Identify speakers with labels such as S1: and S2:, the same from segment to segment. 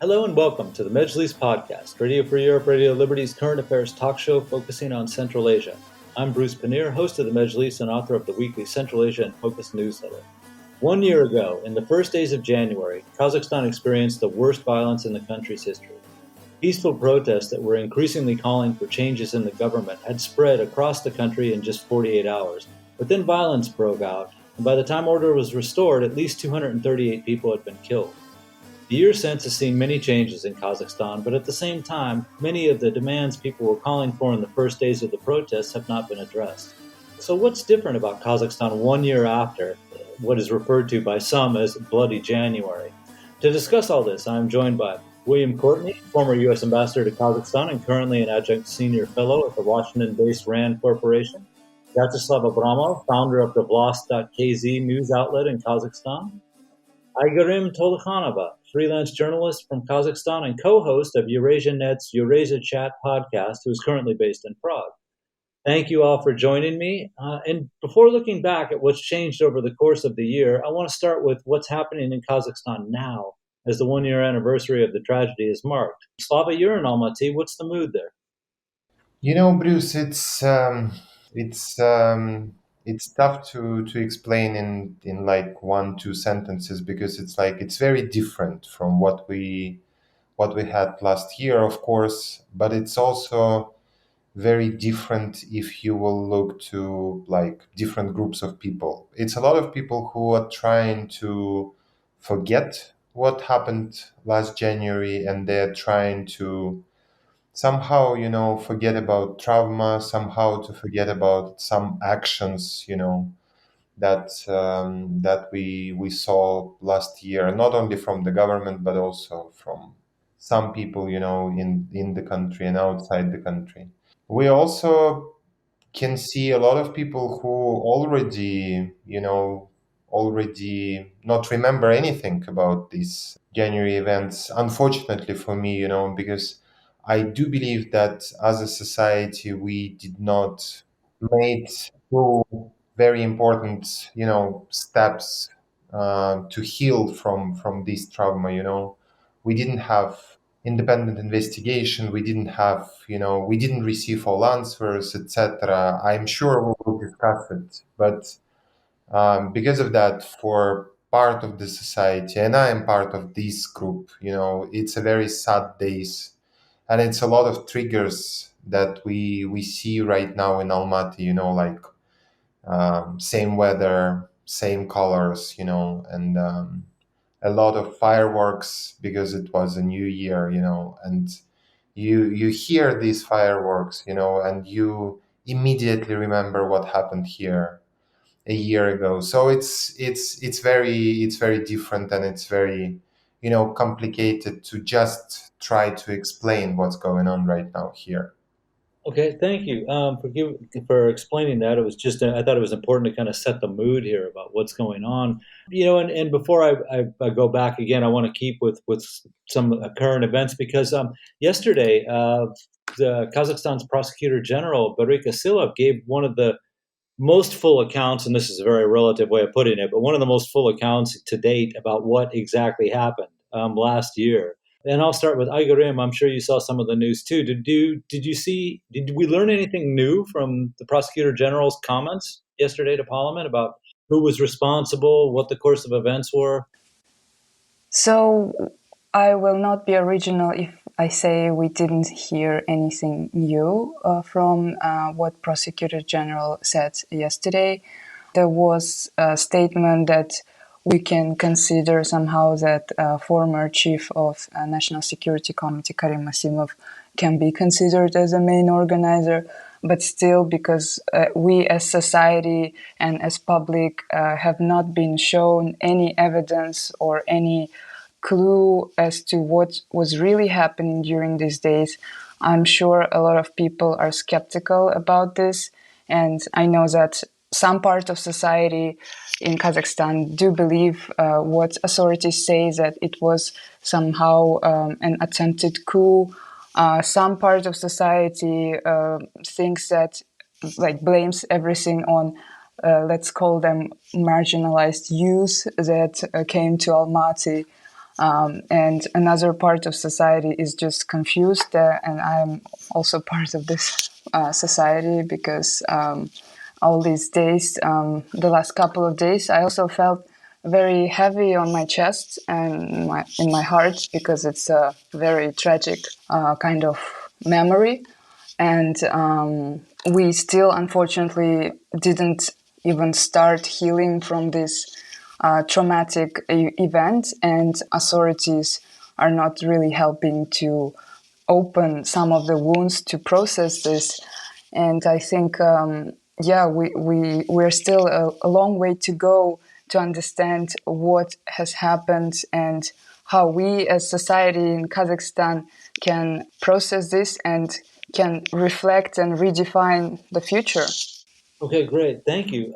S1: Hello and welcome to the Mejlis podcast, Radio Free Europe, Radio Liberty's current affairs talk show focusing on Central Asia. I'm Bruce Pannier, host of the Mejlis and author of the weekly Central Asia in Focus newsletter. 1 year ago, in the first days of January, Kazakhstan experienced the worst violence in the country's history. Peaceful protests that were increasingly calling for changes in the government had spread across the country in just 48 hours, but then violence broke out, and by the time order was restored, at least 238 people had been killed. The year since has seen many changes in Kazakhstan, but at the same time, many of the demands people were calling for in the first days of the protests have not been addressed. So what's different about Kazakhstan 1 year after what is referred to by some as Bloody January? To discuss all this, I'm joined by William Courtney, former U.S. ambassador to Kazakhstan and currently an adjunct senior fellow at the Washington-based RAND Corporation, Vyacheslav Arbamov, founder of the Vlast.kz news outlet in Kazakhstan, Aigerim Toleukhanova, freelance journalist from Kazakhstan and co-host of Eurasianet's EurasiaChat podcast, who is currently based in Prague. Thank you all for joining me. And before looking back at what's changed over the course of the year, I want to start with what's happening in Kazakhstan now, as the 1 year anniversary of the tragedy is marked. Slava, you're in Almaty. What's the mood there?
S2: You know, Bruce, it's tough to explain in like 1-2 sentences, because it's very different from what we had last year, of course, but it's also very different if you will look to like different groups of people. It's a lot of people who are trying to forget what happened last January, and they're trying to somehow, forget about trauma, somehow to forget about some actions, that we saw last year, not only from the government, but also from some people, in the country and outside the country. We also can see a lot of people who already not remember anything about these January events. Unfortunately for me, because I do believe that as a society, we did not make two very important, steps to heal from this trauma. We didn't have independent investigation. We didn't have, we didn't receive all answers, etc. I'm sure we will discuss it, but because of that, for part of the society, and I am part of this group, it's a very sad days, and it's a lot of triggers that we see right now in Almaty, like same weather, same colors, and a lot of fireworks because it was a new year, and you hear these fireworks, and you immediately remember what happened here a year ago. So it's very different, and it's very complicated to just try to explain what's going on right now here.
S1: Okay, thank you for explaining that. It was just I thought it was important to kind of set the mood here about what's going on, And before I go back again, I want to keep with some current events, because yesterday the Kazakhstan's Prosecutor General Vyacheslav gave one of the most full accounts, and this is a very relative way of putting it, but one of the most full accounts to date about what exactly happened last year. And I'll start with Aigerim. I'm sure you saw some of the news too. Did we learn anything new from the Prosecutor General's comments yesterday to Parliament about who was responsible, what the course of events were?
S3: So I will not be original if I say we didn't hear anything new from what Prosecutor General said yesterday. There was a statement that we can consider somehow that former chief of National Security Committee, Karim Masimov, can be considered as a main organizer, but still, because we as society and as public have not been shown any evidence or any clue as to what was really happening during these days, I'm sure a lot of people are skeptical about this. And I know that some part of society in Kazakhstan do believe what authorities say, that it was somehow an attempted coup. Some part of society thinks that, blames everything on let's call them marginalized youth that came to Almaty. And another part of society is just confused. And I'm also part of this society because all these days, the last couple of days, I also felt very heavy on my chest and in my heart because it's a very tragic kind of memory. And we still, unfortunately, didn't even start healing from this traumatic event, and authorities are not really helping to open some of the wounds to process this. And I think, we're still a long way to go to understand what has happened and how we as society in Kazakhstan can process this and can reflect and redefine the future.
S1: Okay, great. Thank you.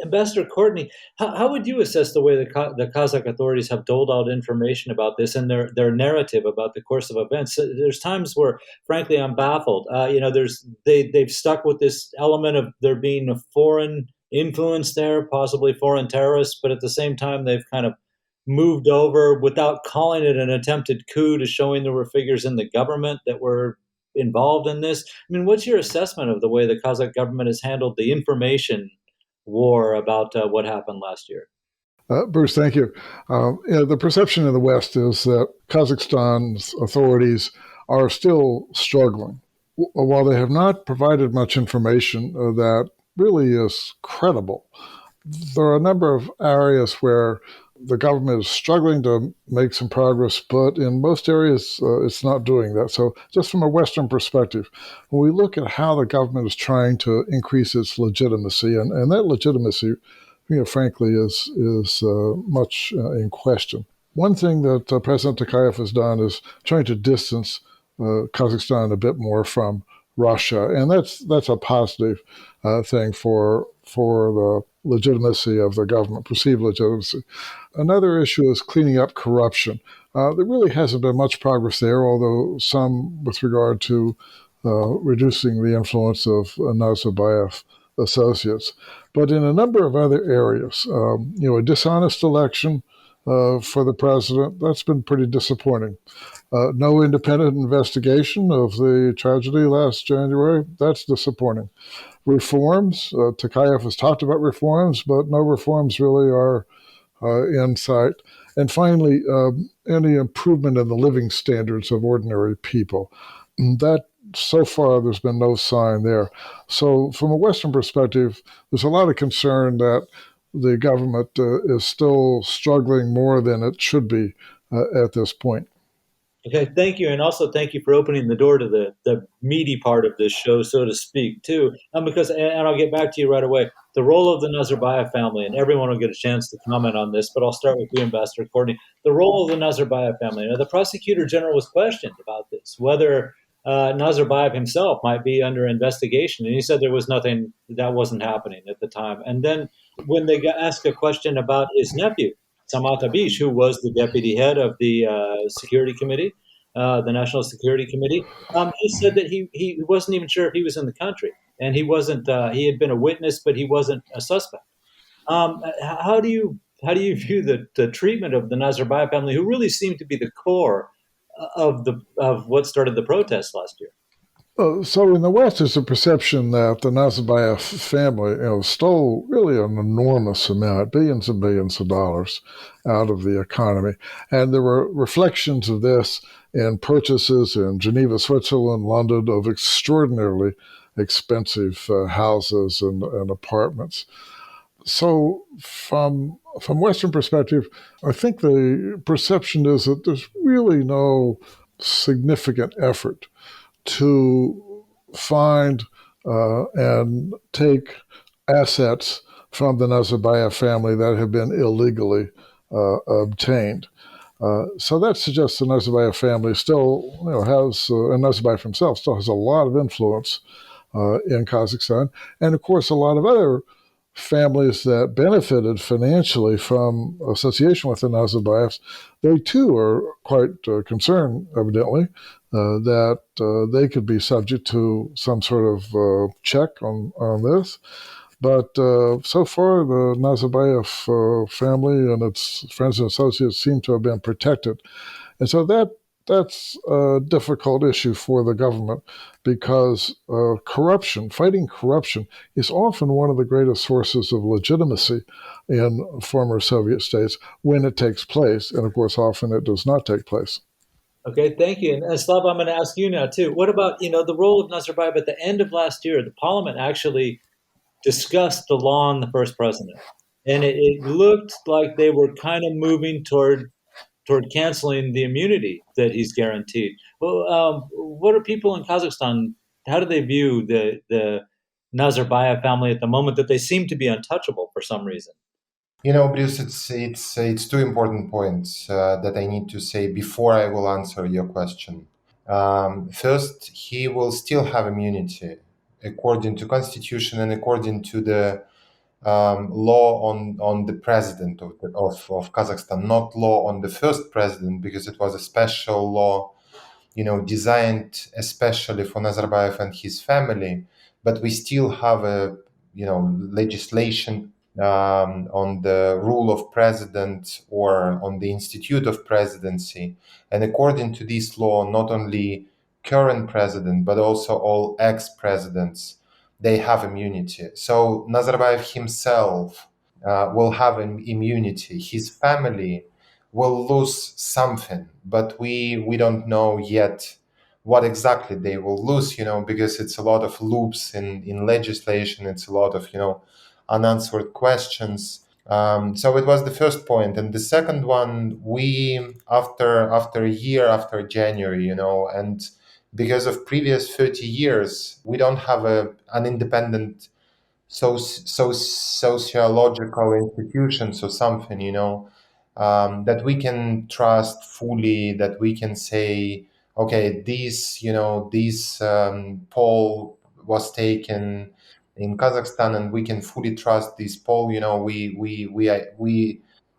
S1: Ambassador Courtney, how would you assess the way the Kazakh authorities have doled out information about this and their narrative about the course of events? There's times where, frankly, I'm baffled. They've stuck with this element of there being a foreign influence there, possibly foreign terrorists, but at the same time, they've kind of moved over without calling it an attempted coup to showing there were figures in the government that were involved in this. I mean, what's your assessment of the way the Kazakh government has handled the information war about what happened last year?
S4: Bruce, thank you. The perception in the West is that Kazakhstan's authorities are still struggling. While they have not provided much information that really is credible, there are a number of areas where the government is struggling to make some progress, but in most areas, it's not doing that. So just from a Western perspective, when we look at how the government is trying to increase its legitimacy, and that legitimacy, frankly, is much in question. One thing that President Toqaev has done is trying to distance Kazakhstan a bit more from Russia, and that's a positive thing for the legitimacy of the government, perceived legitimacy. Another issue is cleaning up corruption. There really hasn't been much progress there, although some with regard to reducing the influence of Nazarbayev associates. But in a number of other areas, a dishonest election for the president, that's been pretty disappointing. No independent investigation of the tragedy last January, that's disappointing. Reforms, Toqaev has talked about reforms, but no reforms really are in sight. And finally, any improvement in the living standards of ordinary people. That, so far, there's been no sign there. So from a Western perspective, there's a lot of concern that the government is still struggling more than it should be at this point.
S1: Okay, thank you. And also thank you for opening the door to the meaty part of this show, so to speak, too. Because, and I'll get back to you right away, the role of the Nazarbayev family, and everyone will get a chance to comment on this, but I'll start with you, Ambassador Courtney. The role of the Nazarbayev family. Now, the prosecutor general was questioned about this, whether Nazarbayev himself might be under investigation. And he said there was nothing that wasn't happening at the time. And then when they got asked a question about his nephew, Samat Abish, who was the deputy head of the Security Committee, the National Security Committee, he said that he wasn't even sure if he was in the country, and he wasn't. He had been a witness, but he wasn't a suspect. How do you view the treatment of the Nazarbayev family, who really seemed to be the core of what started the protests last year?
S4: So in the West, there's a perception that the Nazarbayev family, stole really an enormous amount, billions and billions of dollars out of the economy. And there were reflections of this in purchases in Geneva, Switzerland, London, of extraordinarily expensive houses and apartments. So from Western perspective, I think the perception is that there's really no significant effort to find and take assets from the Nazarbayev family that have been illegally obtained. So that suggests the Nazarbayev family still has, and Nazarbayev himself still has a lot of influence in Kazakhstan. And of course, a lot of other families that benefited financially from association with the Nazarbayevs, they too are quite concerned, evidently, that they could be subject to some sort of check on this. But so far, the Nazarbayev family and its friends and associates seem to have been protected. And so that's a difficult issue for the government because fighting corruption, is often one of the greatest sources of legitimacy in former Soviet states when it takes place. And of course, often it does not take place.
S1: Okay, thank you. And Slav, I'm going to ask you now too. What about, the role of Nazarbayev at the end of last year? The parliament actually discussed the law on the first president, and it looked like they were kind of moving toward canceling the immunity that he's guaranteed. Well, what are people in Kazakhstan? How do they view the Nazarbayev family at the moment that they seem to be untouchable for some reason?
S2: Bruce, it's two important points that I need to say before I will answer your question. First, he will still have immunity according to constitution and according to the law on the president of Kazakhstan, not law on the first president, because it was a special law, designed especially for Nazarbayev and his family. But we still have a, legislation on the rule of president or on the institute of presidency. And according to this law, not only current president, but also all ex-presidents, they have immunity. So Nazarbayev himself will have an immunity. His family will lose something, but we don't know yet what exactly they will lose, because it's a lot of loops in legislation. It's a lot of, unanswered questions. So it was the first point. And the second one, we, after a year after January, and because of previous 30 years, we don't have an independent sociological institutions or something, that we can trust fully, that we can say, okay, this poll was taken in Kazakhstan, and we can fully trust this poll. We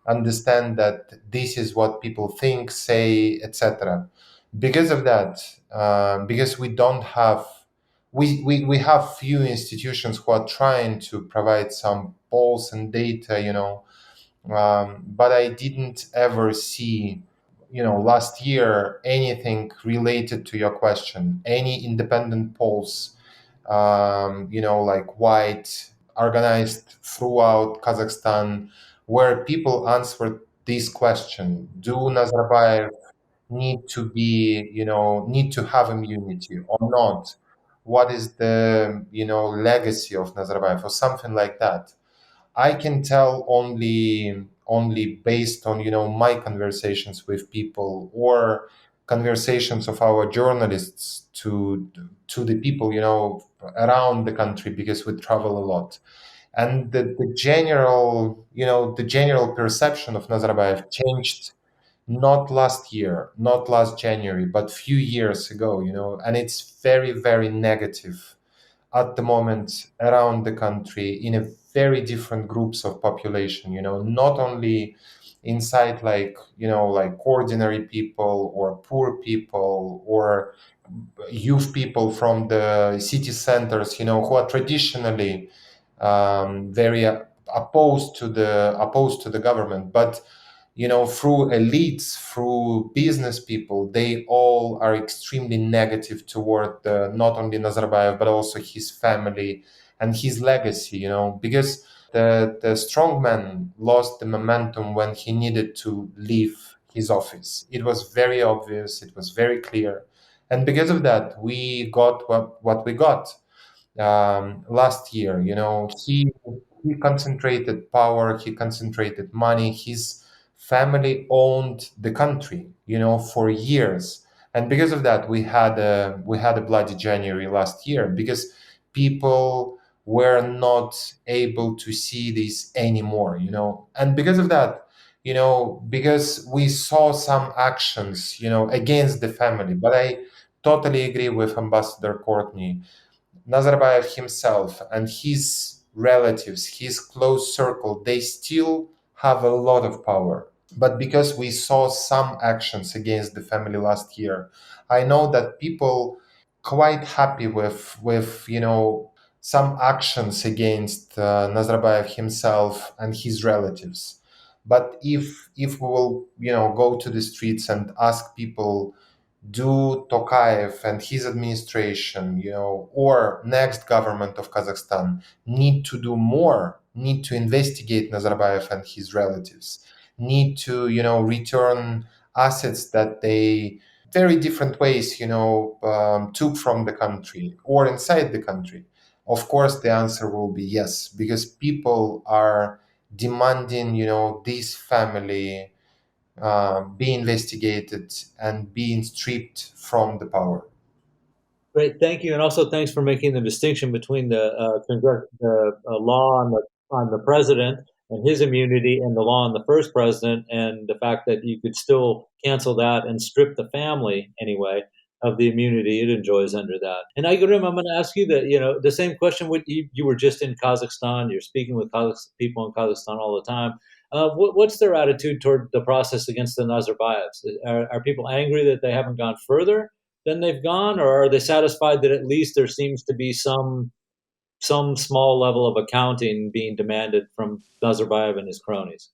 S2: understand that this is what people think, say, etc. Because of that, because we don't have we have few institutions who are trying to provide some polls and data, but I didn't ever see, last year anything related to your question, any independent polls, like wide, organized throughout Kazakhstan, where people answered this question: Do Nazarbayev need to have immunity or not? What is the legacy of Nazarbayev or something like that? I can tell only based on my conversations with people or conversations of our journalists to the people around the country, because we travel a lot. And the general perception of Nazarbayev changed not last year, not last January, but few years ago, and it's very, very negative at the moment around the country in a very different groups of population, not only inside like ordinary people or poor people or youth people from the city centers, who are traditionally very opposed to the government, but through elites, through business people, they all are extremely negative toward not only Nazarbayev, but also his family and his legacy, because the strongman lost the momentum when he needed to leave his office. It was very obvious, it was very clear. And because of that, we got what we got last year. He concentrated power, he concentrated money, his family owned the country, for years. And because of that, we had a bloody January last year, because people were not able to see this anymore, And because of that, because we saw some actions, against the family. But I totally agree with Ambassador Courtney. Nazarbayev himself and his relatives, his close circle, they still have a lot of power. But because we saw some actions against the family last year, I know that people quite happy with some actions against Nazarbayev himself and his relatives. But if we will, go to the streets and ask people, do Tokayev and his administration, or next government of Kazakhstan need to do more, need to investigate Nazarbayev and his relatives, need to, return assets that they very different ways, took from the country or inside the country. Of course, the answer will be yes, because people are demanding, this family be investigated and being stripped from the power.
S1: Great, thank you, and also thanks for making the distinction between the law on the president and his immunity, and the law on the first president, and the fact that you could still cancel that and strip the family anyway of the immunity it enjoys under that. And Aigerim, I'm going to ask you the same question. You were just in Kazakhstan. You're speaking with people in Kazakhstan all the time. What's their attitude toward the process against the Nazarbayevs? Are people angry that they haven't gone further than they've gone, or are they satisfied that at least there seems to be some small level of accounting being demanded from Nazarbayev and his cronies?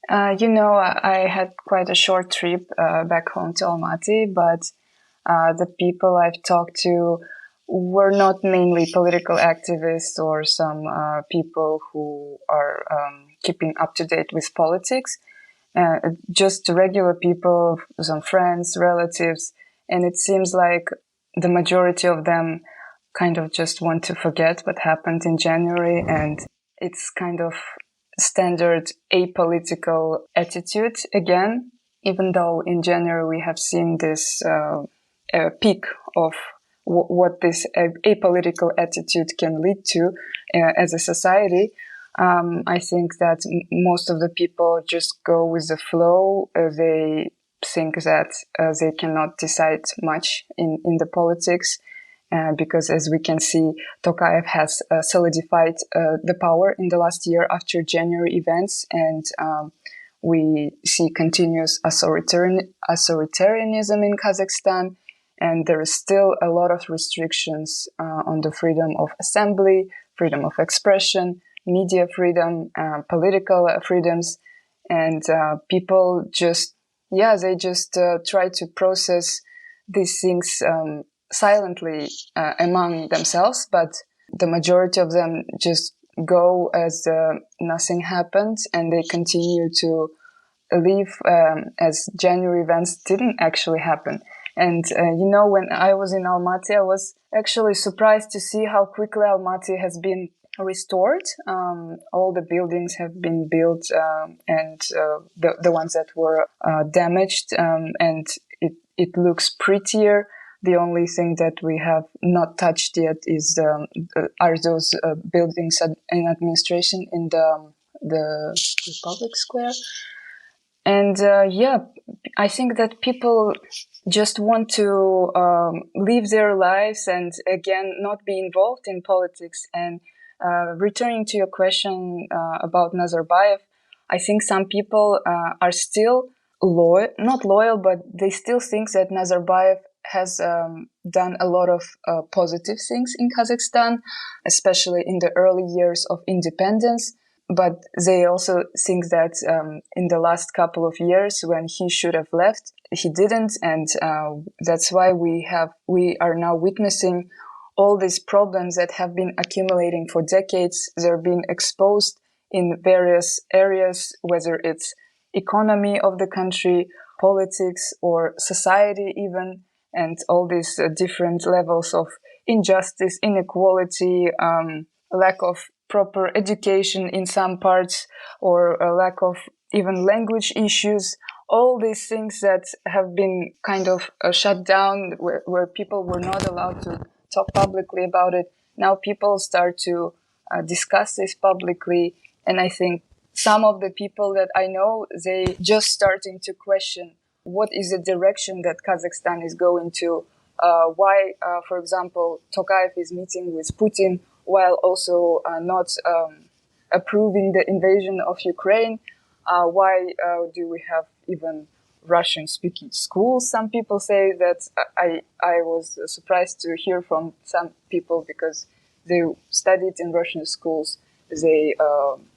S3: I had quite a short trip back home to Almaty, but the people I've talked to were not mainly political activists or some people who are keeping up to date with politics, just regular people, some friends, relatives. And it seems like the majority of them kind of just want to forget what happened in January. And it's kind of standard apolitical attitude again, even though in January we have seen this peak of what this apolitical attitude can lead to as a society. I think that most of the people just go with the flow. They think that they cannot decide much in the politics because, as we can see, Tokayev has solidified the power in the last year after January events, and we see continuous authoritarianism in Kazakhstan, and there is still a lot of restrictions on the freedom of assembly, freedom of expression, media freedom, political freedoms, and people just try to process these things silently among themselves, but the majority of them just go as nothing happened, and they continue to live as January events didn't actually happen. And when I was in Almaty, I was actually surprised to see how quickly Almaty has been restored. All the buildings have been built, and the ones that were damaged, and it looks prettier. The only thing that we have not touched yet are those buildings in administration in the Republic Square. And I think that people just want to live their lives and again not be involved in politics. And returning to your question about Nazarbayev, I think some people are still not loyal, but they still think that Nazarbayev has done a lot of positive things in Kazakhstan, especially in the early years of independence. But they also think that in the last couple of years, when he should have left, he didn't, and that's why we are now witnessing all these problems that have been accumulating for decades. They're being exposed in various areas, whether it's economy of the country, politics, or society even, and all these different levels of injustice, inequality, lack of proper education in some parts, or a lack of even language issues. All these things that have been kind of shut down, where people were not allowed to talk publicly about it. Now people start to discuss this publicly, and I think some of the people that I know, they just starting to question what is the direction that Kazakhstan is going to. Why, for example, Tokayev is meeting with Putin while also not approving the invasion of Ukraine. Why do we have even Russian-speaking schools? Some people say that. I was surprised to hear from some people, because They studied in Russian schools. They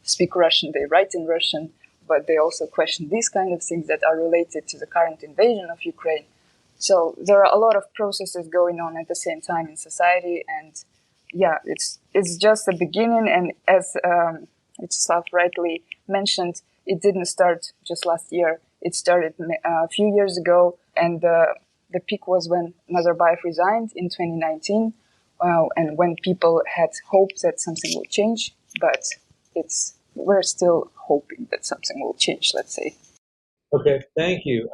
S3: speak Russian. They write in Russian. But they also question these kind of things that are related to the current invasion of Ukraine. So there are a lot of processes going on at the same time in society, and yeah, it's just the beginning. And as Vyacheslav rightly mentioned, it didn't start just last year. It started a few years ago, and the peak was when Nazarbayev resigned in 2019, and when people had hope that something will change. But we're still hoping that something will change, let's say.
S1: Okay, thank you.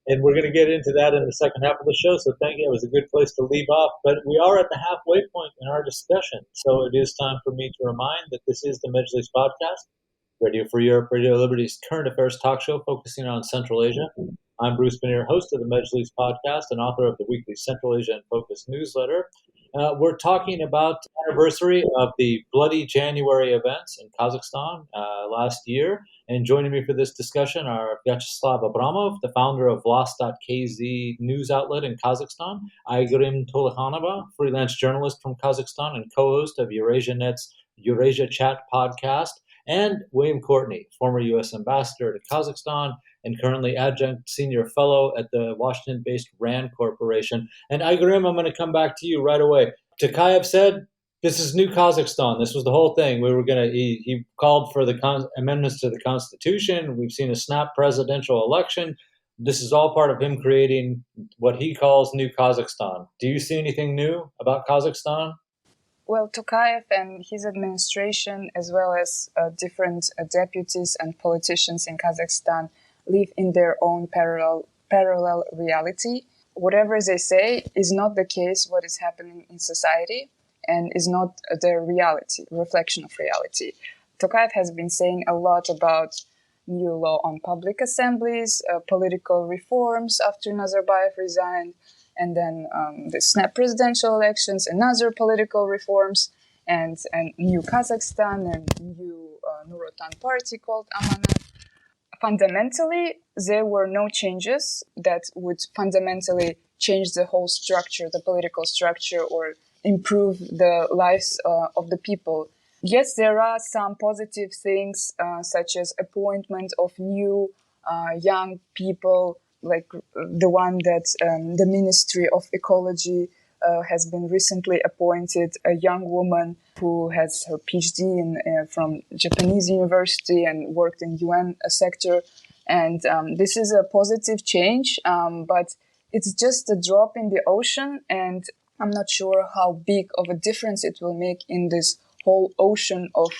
S1: And we're going to get into that in the second half of the show, so thank you. It was a good place to leave off. But we are at the halfway point in our discussion, so it is time for me to remind that this is the Mejlis podcast, Radio Free Europe, Radio Liberty's current affairs talk show focusing on Central Asia. I'm Bruce Pannier, host of the Mejlis podcast and author of the weekly Central Asia in Focus newsletter. We're talking about the anniversary of the Bloody January events in Kazakhstan last year. And joining me for this discussion are Vyacheslav Arbamov, the founder of Vlast.kz news outlet in Kazakhstan, Aigerim Toleukhanova, freelance journalist from Kazakhstan and co-host of EurasiaNet's EurasiaChat podcast, and William Courtney, former U.S. ambassador to Kazakhstan and currently adjunct senior fellow at the Washington-based RAND Corporation. And Aigerim, I'm going to come back to you right away. Toqaev said, this is new Kazakhstan. This was the whole thing. He called for the amendments to the Constitution. We've seen a snap presidential election. This is all part of him creating what he calls new Kazakhstan. Do you see anything new about Kazakhstan?
S3: Well, Toqaev and his administration, as well as different deputies and politicians in Kazakhstan, live in their own parallel reality. Whatever they say is not the case what is happening in society and is not their reality, reflection of reality. Toqaev has been saying a lot about new law on public assemblies, political reforms after Nazarbayev resigned, and then the snap presidential elections, and other political reforms, and new Kazakhstan, and new Nur-Otan party called Amanat. Fundamentally, there were no changes that would fundamentally change the whole structure, the political structure, or improve the lives of the people. Yes, there are some positive things, such as appointment of new young people, like the one that the Ministry of Ecology has been recently appointed, a young woman who has her PhD from Japanese university and worked in UN sector. And this is a positive change, but it's just a drop in the ocean. And I'm not sure how big of a difference it will make in this whole ocean of,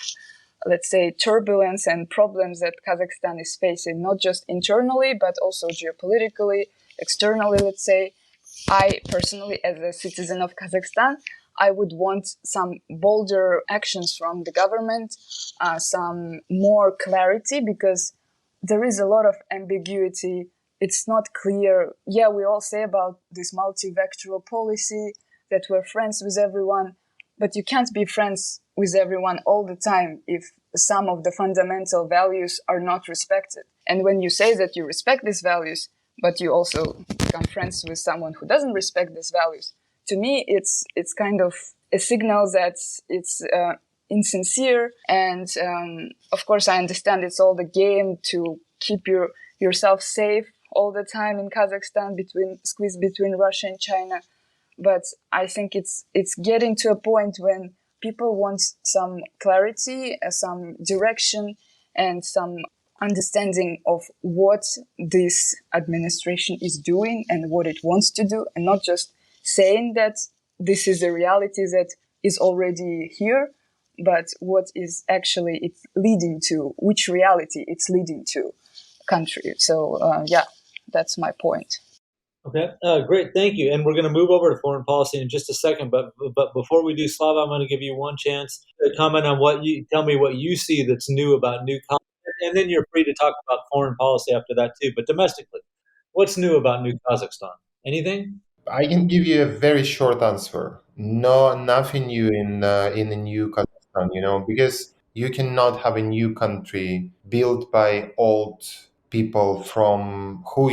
S3: let's say, turbulence and problems that Kazakhstan is facing, not just internally, but also geopolitically, externally, let's say. I personally, as a citizen of Kazakhstan, I would want some bolder actions from the government, some more clarity, because there is a lot of ambiguity. It's not clear. Yeah, we all say about this multi-vectoral policy that we're friends with everyone, but you can't be friends with everyone all the time if some of the fundamental values are not respected. And when you say that you respect these values, but you also become friends with someone who doesn't respect these values, to me, it's kind of a signal that it's insincere. And of course, I understand it's all the game to keep yourself safe all the time in Kazakhstan, squeezed between Russia and China. But I think it's getting to a point when people want some clarity, some direction, and some understanding of what this administration is doing and what it wants to do, and not just saying that this is a reality that is already here, but what is actually it's leading to, which reality it's leading to country. So, that's my point.
S1: Okay, great, thank you. And we're going to move over to foreign policy in just a second. But before we do, Slava, I'm going to give you one chance to comment on tell me what you see that's new about new Kazakhstan. And then you're free to talk about foreign policy after that too. But domestically, what's new about new Kazakhstan? Anything?
S2: I can give you a very short answer. No, nothing new in a new Kazakhstan, because you cannot have a new country built by old people from who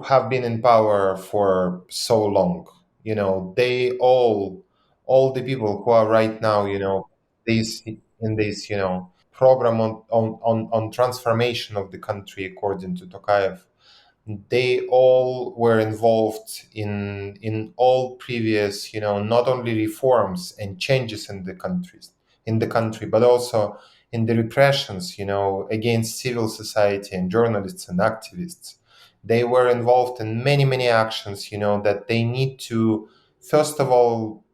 S2: have been in power for so long. They all all the people who are right now, this in this, program on transformation of the country, according to Tokayev, they all were involved in all previous, not only reforms and changes in the country, but also in the repressions, against civil society and journalists and activists. They were involved in many actions, that they need to, first of all,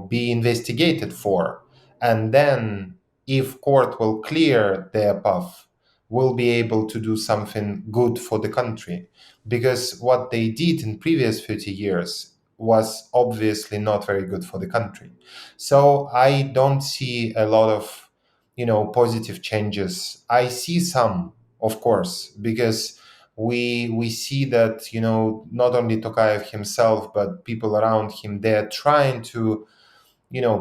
S2: be investigated for, and then, if court will clear their path, will be able to do something good for the country, because what they did in previous 30 years was obviously not very good for the country. So I don't see a lot of, positive changes. I see some, of course, because we see that, not only Tokayev himself, but people around him, they're trying to,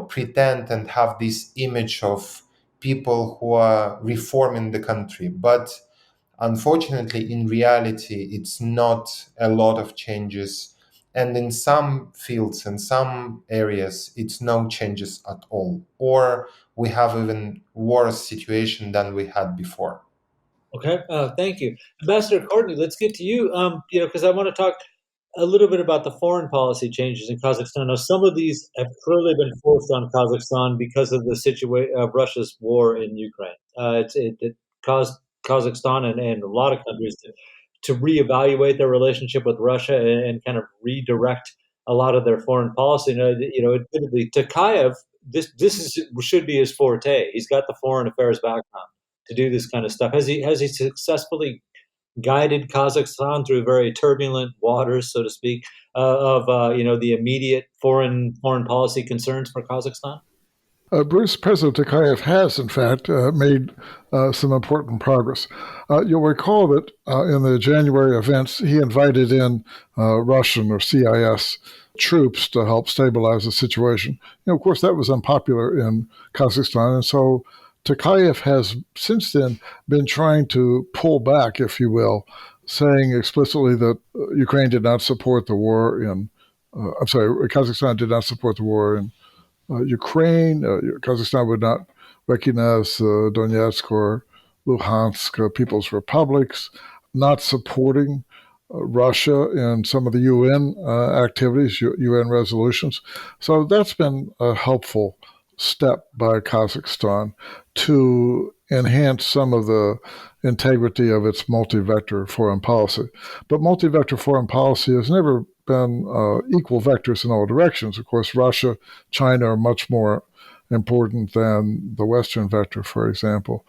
S2: pretend and have this image of people who are reforming the country. But unfortunately, in reality, it's not a lot of changes. And in some fields, in some areas, it's no changes at all. Or we have even worse situation than we had before.
S1: Okay, thank you, Ambassador Courtney. Let's get to you. Because I want to talk a little bit about the foreign policy changes in Kazakhstan. Now, some of these have clearly been forced on Kazakhstan because of the situation of Russia's war in Ukraine. It caused Kazakhstan and a lot of countries to reevaluate their relationship with Russia and kind of redirect a lot of their foreign policy. Admittedly, Tokayev, should be his forte. He's got the foreign affairs background to do this kind of stuff. Has he successfully guided Kazakhstan through very turbulent waters, so to speak, of the immediate foreign policy concerns for Kazakhstan?
S4: Bruce, President Tokayev has, in fact, made some important progress. You'll recall that in the January events, he invited in Russian or CIS troops to help stabilize the situation. Of course, that was unpopular in Kazakhstan, and so Tokayev has since then been trying to pull back, if you will, saying explicitly that Ukraine did not support the war in, Kazakhstan did not support the war in Ukraine. Kazakhstan would not recognize Donetsk or Luhansk people's republics, not supporting Russia in some of the UN activities, UN resolutions. So that's been a helpful step by Kazakhstan to enhance some of the integrity of its multi-vector foreign policy. But multi-vector foreign policy has never been equal vectors in all directions. Of course, Russia, China are much more important than the Western vector, for example.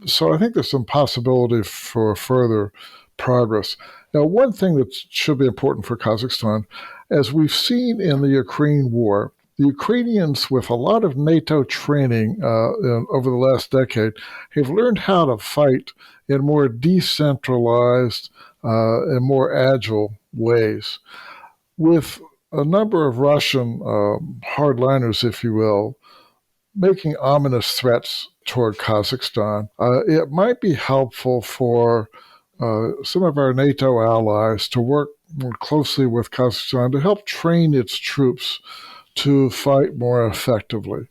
S4: So I think there's some possibility for further progress. Now, one thing that should be important for Kazakhstan, as we've seen in the Ukraine war, the Ukrainians, with a lot of NATO training over the last decade, have learned how to fight in more decentralized and more agile ways. With a number of Russian hardliners, if you will, making ominous threats toward Kazakhstan, it might be helpful for some of our NATO allies to work more closely with Kazakhstan to help train its troops to fight more effectively.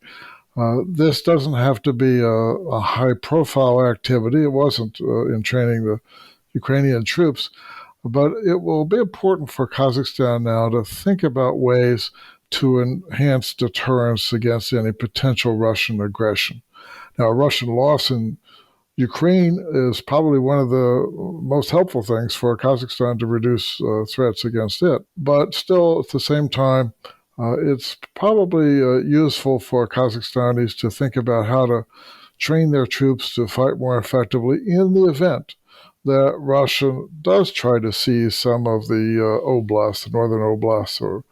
S4: This doesn't have to be a high-profile activity. It wasn't in training the Ukrainian troops, but it will be important for Kazakhstan now to think about ways to enhance deterrence against any potential Russian aggression. Now, a Russian loss in Ukraine is probably one of the most helpful things for Kazakhstan to reduce threats against it. But still, at the same time, it's probably useful for Kazakhstanis to think about how to train their troops to fight more effectively in the event that Russia does try to seize some of the oblasts, the northern oblasts or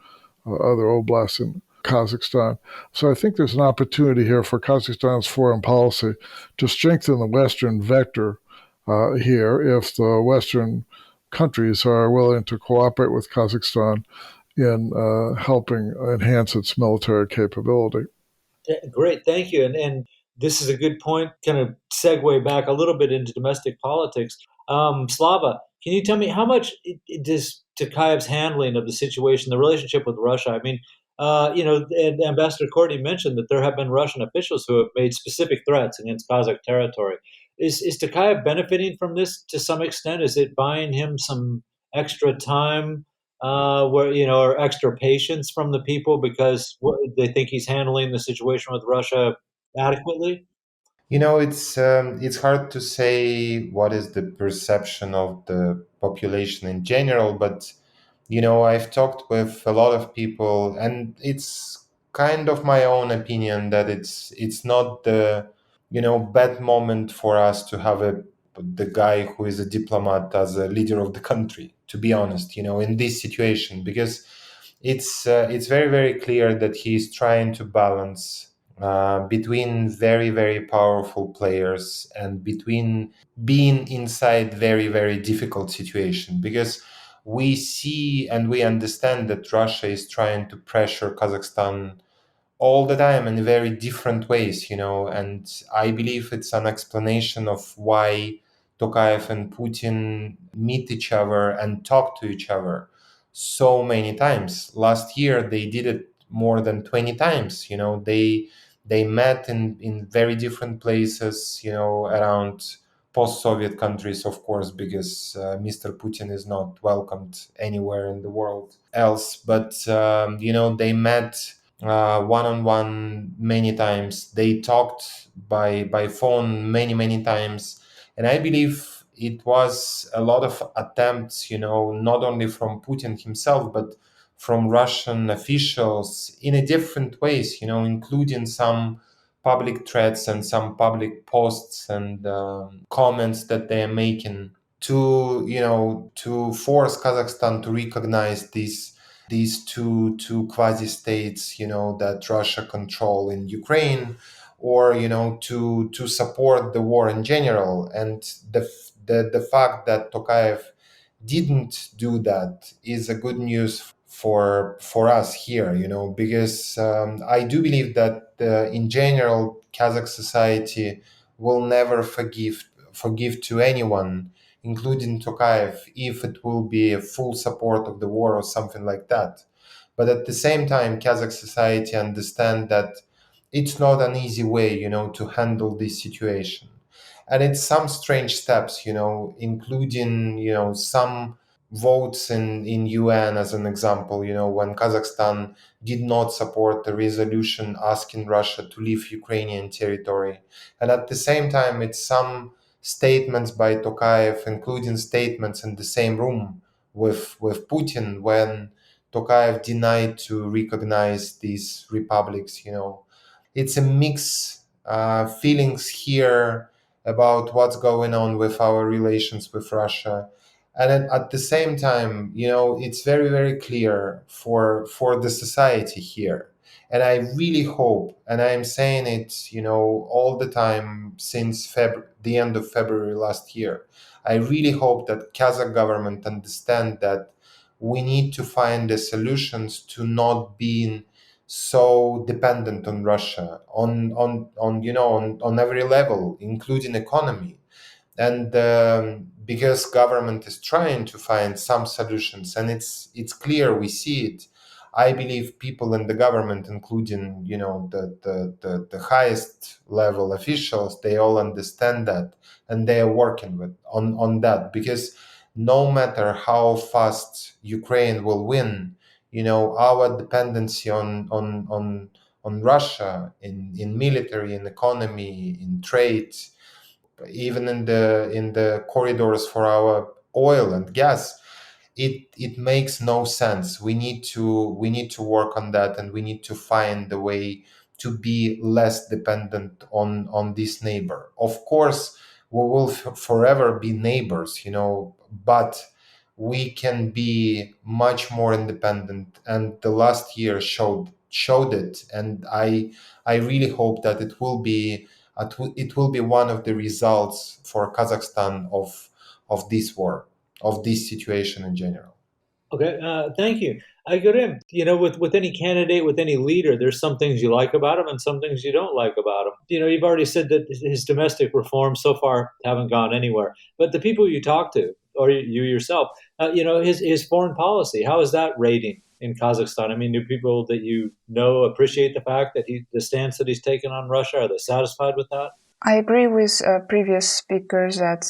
S4: other oblasts in Kazakhstan. So I think there's an opportunity here for Kazakhstan's foreign policy to strengthen the Western vector here if the Western countries are willing to cooperate with Kazakhstan in helping enhance its military capability.
S1: Great, thank you. And this is a good point, kind of segue back a little bit into domestic politics. Slava, can you tell me how much does Tokayev's handling of the situation, the relationship with Russia, I mean, And Ambassador Courtney mentioned that there have been Russian officials who have made specific threats against Kazakh territory. Is Toqaev benefiting from this to some extent? Is it buying him some extra time, or extra patience from the people because they think he's handling the situation with Russia adequately?
S2: It's hard to say what is the perception of the population in general, but I've talked with a lot of people, and it's kind of my own opinion that it's not the bad moment for us to have the guy who is a diplomat as a leader of the country. To be honest, in this situation, because it's very very clear that he's trying to balance between very, very powerful players and between being inside very, very difficult situation, because we see and we understand that Russia is trying to pressure Kazakhstan all the time in very different ways, and I believe it's an explanation of why Tokayev and Putin meet each other and talk to each other so many times. Last year they did it more than 20 times. They met in very different places, around post-Soviet countries, of course, because Mr. Putin is not welcomed anywhere in the world else. But they met one-on-one many times. They talked by phone many times, and I believe it was a lot of attempts, not only from Putin himself, but from Russian officials in a different ways, including some public threats and some public posts and comments that they are making to force Kazakhstan to recognize these two quasi states, that Russia control in Ukraine, or to support the war in general. And the fact that Tokayev didn't do that is a good news for us here, because I do believe that in general Kazakh society will never forgive to anyone, including Tokayev, if it will be a full support of the war or something like that. But at the same time, Kazakh society understand that it's not an easy way, to handle this situation. And it's some strange steps, including, some votes in UN, as an example, when Kazakhstan did not support the resolution asking Russia to leave Ukrainian territory. And at the same time, it's some statements by Tokayev, including statements in the same room with Putin, when Tokayev denied to recognize these republics. It's a mix feelings here about what's going on with our relations with Russia. And at the same time, it's very, very clear for the society here. And I really hope, and I'm saying it, all the time since the end of February last year, I really hope that Kazakh government understand that we need to find the solutions to not being so dependent on Russia on every level, including economy. And because government is trying to find some solutions, and it's clear, we see it. I believe people in the government, including the highest level officials, they all understand that, and they are working on that, because no matter how fast Ukraine will win, our dependency on Russia in military, in economy, in trade, even in the corridors for our oil and gas, it makes no sense. We need to work on that, and we need to find a way to be less dependent on this neighbor. Of course, we will forever be neighbors, but we can be much more independent, and the last year showed it. And I really hope that it will be one of the results for Kazakhstan of this war, of this situation in general.
S1: Okay, thank you. Aigerim, with any candidate, with any leader, there's some things you like about him and some things you don't like about him. You've already said that his domestic reforms so far haven't gone anywhere. But the people you talk to, or you yourself, his foreign policy, how is that rating in Kazakhstan? I mean, do people that you know appreciate the fact that the stance that he's taken on Russia? Are they satisfied with that?
S3: I agree with previous speakers that,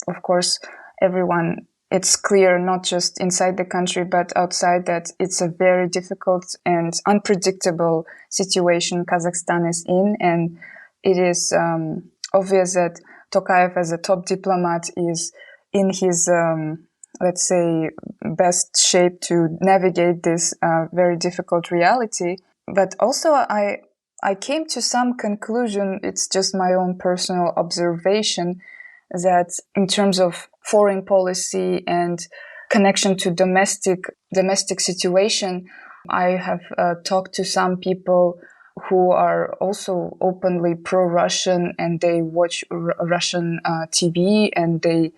S3: of course, everyone, it's clear, not just inside the country, but outside, that it's a very difficult and unpredictable situation Kazakhstan is in. And it is obvious that Toqaev, as a top diplomat, is in his, let's say, best shape to navigate this very difficult reality. But also, I came to some conclusion, it's just my own personal observation, that in terms of foreign policy and connection to domestic situation, I have talked to some people who are also openly pro-Russian, and they watch Russian TV, and they,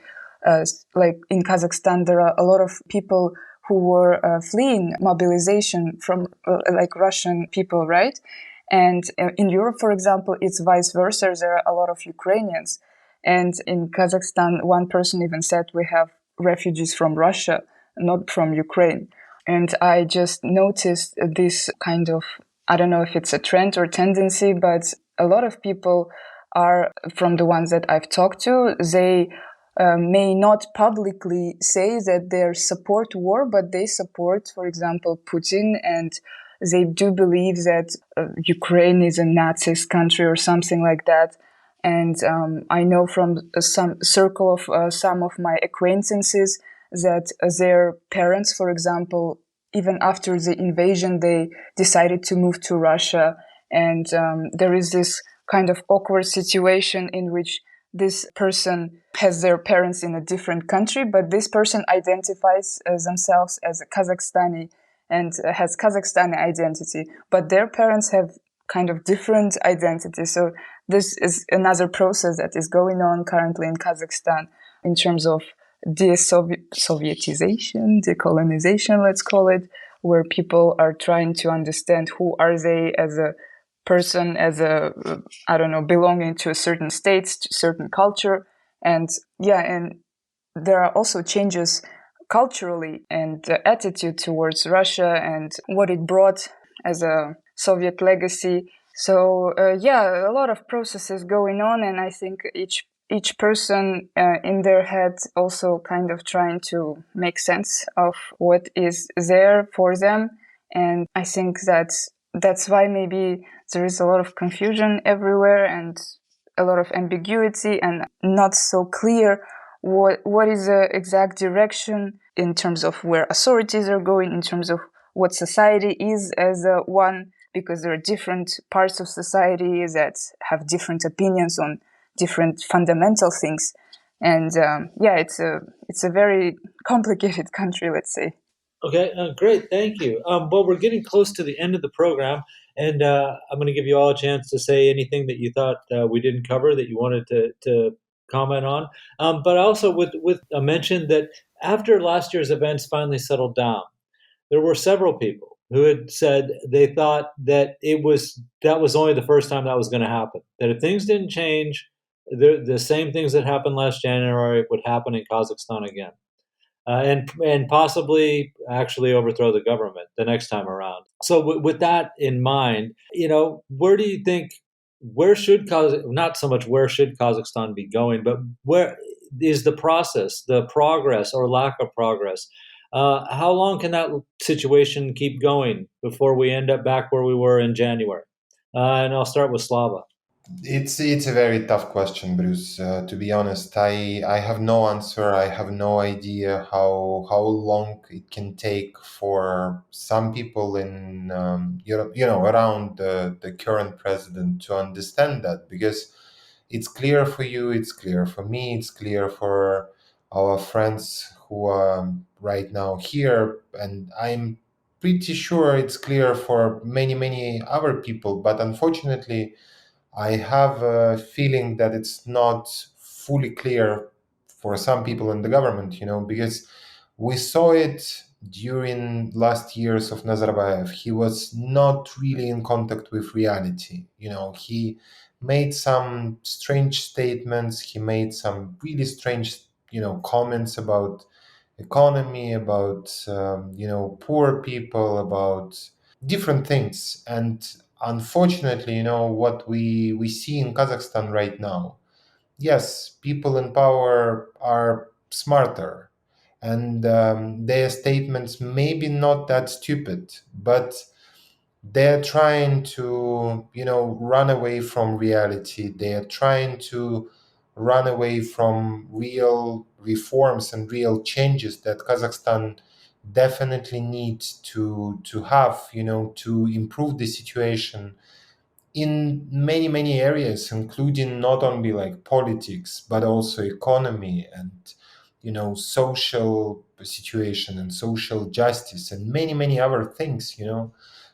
S3: like in Kazakhstan, there are a lot of people who were fleeing mobilization from like Russian people, right? And in Europe, for example, it's vice versa. There are a lot of Ukrainians. And in Kazakhstan, one person even said we have refugees from Russia, not from Ukraine. And I just noticed this kind of, I don't know if it's a trend or tendency, but a lot of people are, from the ones that I've talked to, they may not publicly say that they support war, but they support, for example, Putin, and they do believe that Ukraine is a Nazist country or something like that. And I know from some circle of some of my acquaintances that their parents, for example, even after the invasion, they decided to move to Russia. And there is this kind of awkward situation in which this person has their parents in a different country, but this person identifies themselves as a Kazakhstani and has Kazakhstani identity, but their parents have kind of different identity. So this is another process that is going on currently in Kazakhstan in terms of de-Sovietization, decolonization, let's call it, where people are trying to understand who are they as a person, as a, I don't know, belonging to a certain state, to certain culture. And and there are also changes culturally and the attitude towards Russia and what it brought as a Soviet legacy. So a lot of processes going on, and I think each person in their head also kind of trying to make sense of what is there for them. And I think that's why maybe there is a lot of confusion everywhere and a lot of ambiguity and not so clear what is the exact direction in terms of where authorities are going, in terms of what society is as one, because there are different parts of society that have different opinions on different fundamental things. And it's a very complicated country, let's say.
S1: Okay, great, thank you. Well, we're getting close to the end of the program, and I'm going to give you all a chance to say anything that you thought we didn't cover that you wanted to comment on. But also with a mention that after last year's events finally settled down, there were several people who had said they thought that that was only the first time that was going to happen. That if things didn't change, the same things that happened last January would happen in Kazakhstan again. And possibly actually overthrow the government the next time around. So with that in mind, where do you think, not so much where should Kazakhstan be going, but where is the process, the progress or lack of progress? How long can that situation keep going before we end up back where we were in January? And I'll start with Slava.
S2: It's a very tough question, Bruce. To be honest, I have no answer. I have no idea how long it can take for some people in Europe, around the current president to understand that, because it's clear for you, it's clear for me, it's clear for our friends who are right now here, and I'm pretty sure it's clear for many other people. But unfortunately, I have a feeling that it's not fully clear for some people in the government, because we saw it during last years of Nazarbayev. He was not really in contact with reality. He made some strange statements. He made some really strange, comments about economy, about poor people, about different things. And unfortunately, what we see in Kazakhstan right now, yes, people in power are smarter, and their statements maybe not that stupid, but they're trying to run away from reality. They're trying to run away from real reforms and real changes that Kazakhstan definitely needs to have, to improve the situation in many many areas, including not only like politics but also economy and social situation and social justice and many many other things.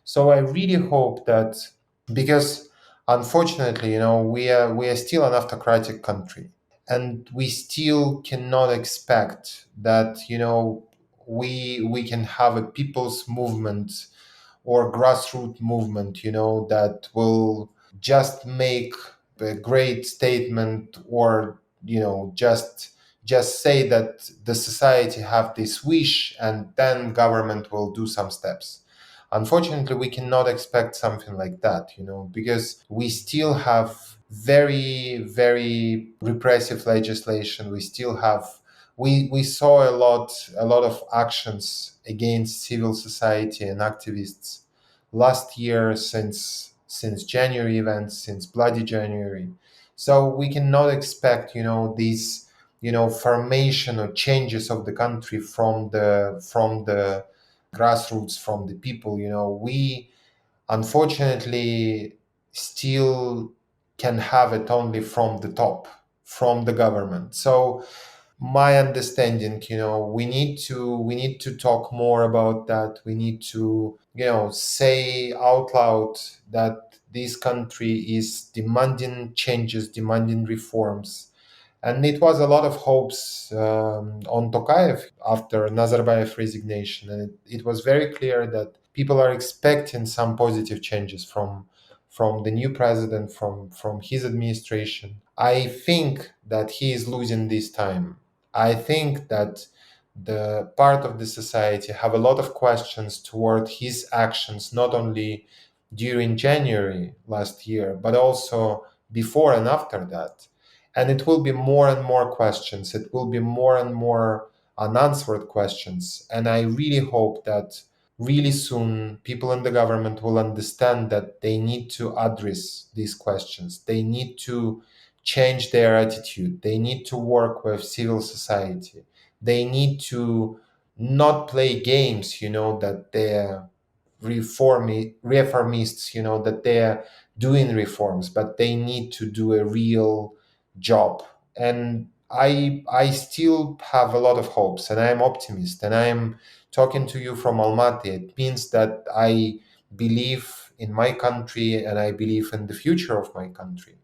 S2: So I really hope that, because unfortunately, we are still an autocratic country, and we still cannot expect that we can have a people's movement or grassroots movement, that will just make a great statement, or just say that the society have this wish and then government will do some steps. Unfortunately, we cannot expect something like that, because we still have very, very repressive legislation. We still have we saw a lot of actions against civil society and activists last year, since January events, since Bloody January. So we cannot expect these formation or changes of the country from the grassroots, from the people. We unfortunately still can have it only from the top, from the government. So my understanding, we need to talk more about that. We need to say out loud that this country is demanding changes, demanding reforms. And it was a lot of hopes on Tokayev after Nazarbayev resignation. And it was very clear that people are expecting some positive changes from the new president, from his administration. I think that he is losing this time. I think that the part of the society have a lot of questions toward his actions, not only during January last year, but also before and after that. And it will be more and more questions. It will be more and more unanswered questions. And I really hope that really soon people in the government will understand that they need to address these questions. They need to change their attitude. They need to work with civil society. They need to not play games, that they're reformists, that they're doing reforms, but they need to do a real job. And I still have a lot of hopes, and I'm optimist, and I'm talking to you from Almaty. It means that I believe in my country and I believe in the future of my country.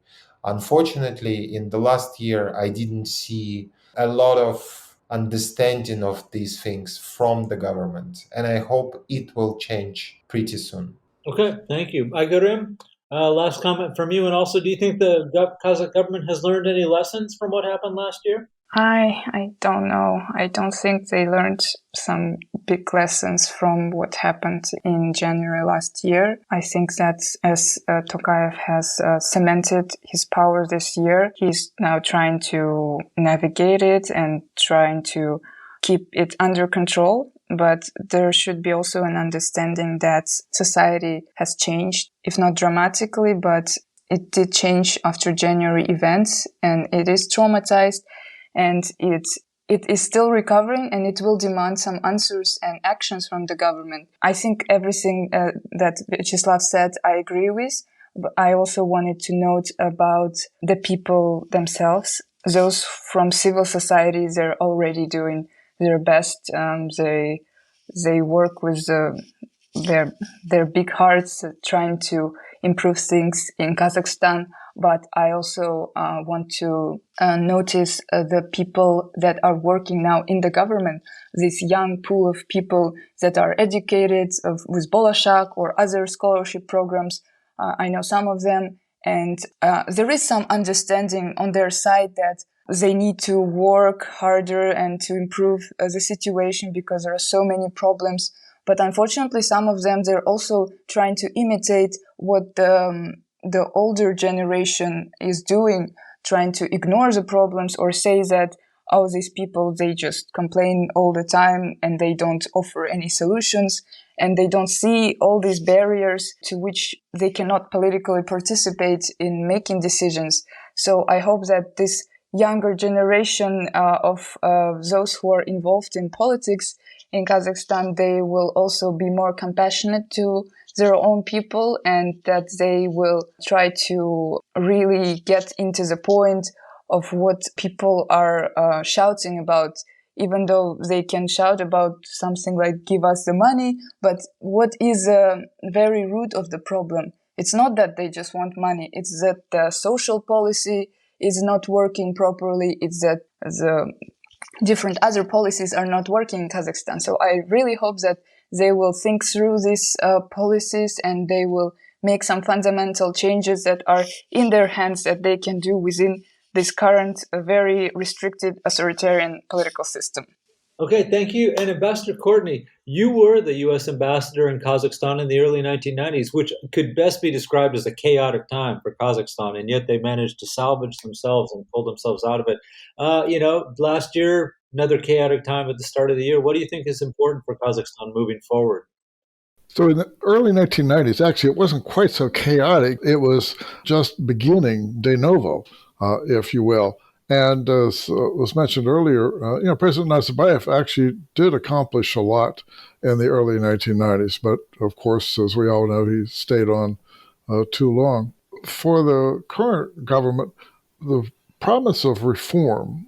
S2: Unfortunately, in the last year, I didn't see a lot of understanding of these things from the government, and I hope it will change pretty soon.
S1: Okay, thank you. Aigerim, last comment from you. And also, do you think the Kazakh government has learned any lessons from what happened last year?
S3: I don't know. I don't think they learned some big lessons from what happened in January last year. I think that as Tokayev has cemented his power this year, he's now trying to navigate it and trying to keep it under control. But there should be also an understanding that society has changed, if not dramatically, but it did change after January events, and it is traumatized. And it is still recovering, and it will demand some answers and actions from the government. I think everything that Vyacheslav said, I agree with. But I also wanted to note about the people themselves. Those from civil society, they're already doing their best. They work with their big hearts, trying to improve things in Kazakhstan. But I also want to notice the people that are working now in the government, this young pool of people that are educated with Bolashak or other scholarship programs. I know some of them, And there is some understanding on their side that they need to work harder and to improve the situation because there are so many problems. But unfortunately, some of them, they're also trying to imitate what the older generation is doing, trying to ignore the problems or say that, oh, these people, they just complain all the time and they don't offer any solutions and they don't see all these barriers to which they cannot politically participate in making decisions. So I hope that this younger generation of those who are involved in politics in Kazakhstan, they will also be more compassionate to their own people and that they will try to really get into the point of what people are shouting about, even though they can shout about something like give us the money. But what is the very root of the problem? It's not that they just want money. It's that the social policy is not working properly. It's that the different other policies are not working in Kazakhstan. So I really hope that they will think through these policies and they will make some fundamental changes that are in their hands that they can do within this current very restricted authoritarian political system.
S1: Okay, thank you. And Ambassador Courtney, you were the U.S. ambassador in Kazakhstan in the early 1990s, which could best be described as a chaotic time for Kazakhstan, and yet they managed to salvage themselves and pull themselves out of it. Last year, another chaotic time at the start of the year. What do you think is important for Kazakhstan moving forward?
S4: So in the early 1990s, actually, it wasn't quite so chaotic. It was just beginning de novo, if you will. And as was mentioned earlier, President Nazarbayev actually did accomplish a lot in the early 1990s. But of course, as we all know, he stayed on too long. For the current government, the promise of reform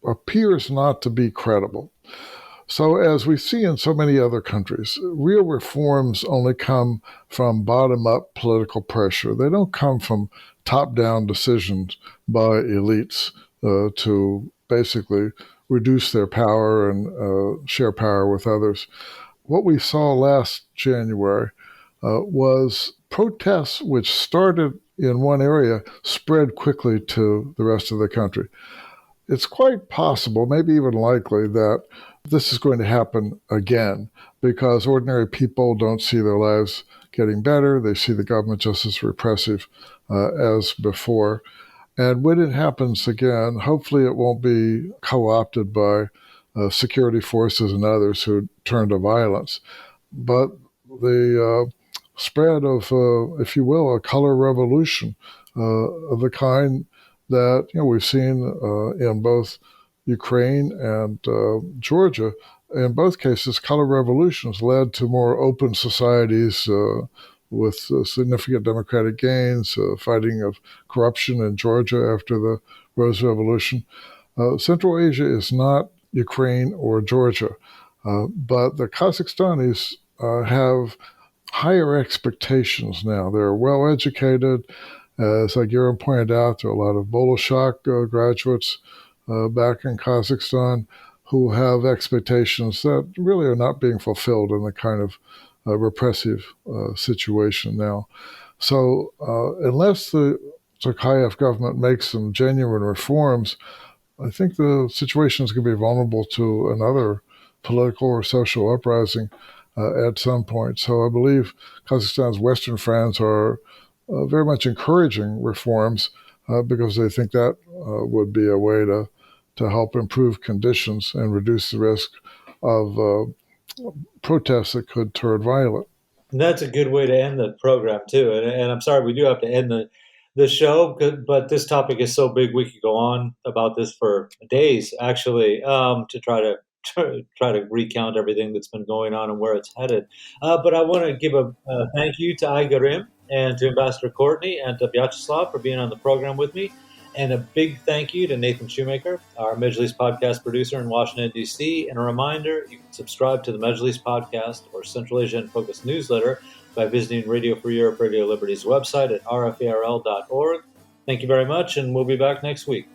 S4: appears not to be credible. So as we see in so many other countries, real reforms only come from bottom-up political pressure. They don't come from top-down decisions by elites to basically reduce their power and share power with others. What we saw last January was protests which started in one area spread quickly to the rest of the country. It's quite possible, maybe even likely, that this is going to happen again because ordinary people don't see their lives getting better. They see the government just as repressive as before. And when it happens again, hopefully it won't be co-opted by security forces and others who turn to violence. But the spread of, if you will, a color revolution of the kind that we've seen in both Ukraine and Georgia. In both cases, color revolutions led to more open societies with significant democratic gains, fighting of corruption in Georgia after the Rose Revolution. Central Asia is not Ukraine or Georgia, but the Kazakhstanis have higher expectations now. They're well-educated. As Aigerim pointed out, there are a lot of Bolshak graduates back in Kazakhstan who have expectations that really are not being fulfilled in the kind of repressive situation now. So unless the Toqaev government makes some genuine reforms, I think the situation is going to be vulnerable to another political or social uprising at some point. So I believe Kazakhstan's Western friends are very much encouraging reforms because they think that would be a way to help improve conditions and reduce the risk of protests that could turn violent.
S1: And that's a good way to end the program, too. And I'm sorry, we do have to end the show, but this topic is so big we could go on about this for days, actually, to try to recount everything that's been going on and where it's headed. But I want to give a thank you to Aigerim and to Ambassador Courtney and to Vyacheslav for being on the program with me. And a big thank you to Nathan Shoemaker, our Mejlis podcast producer in Washington, D.C. And a reminder, you can subscribe to the Mejlis podcast or Central Asia in Focus newsletter by visiting Radio Free Europe, Radio Liberty's website at rfarl.org. Thank you very much, and we'll be back next week.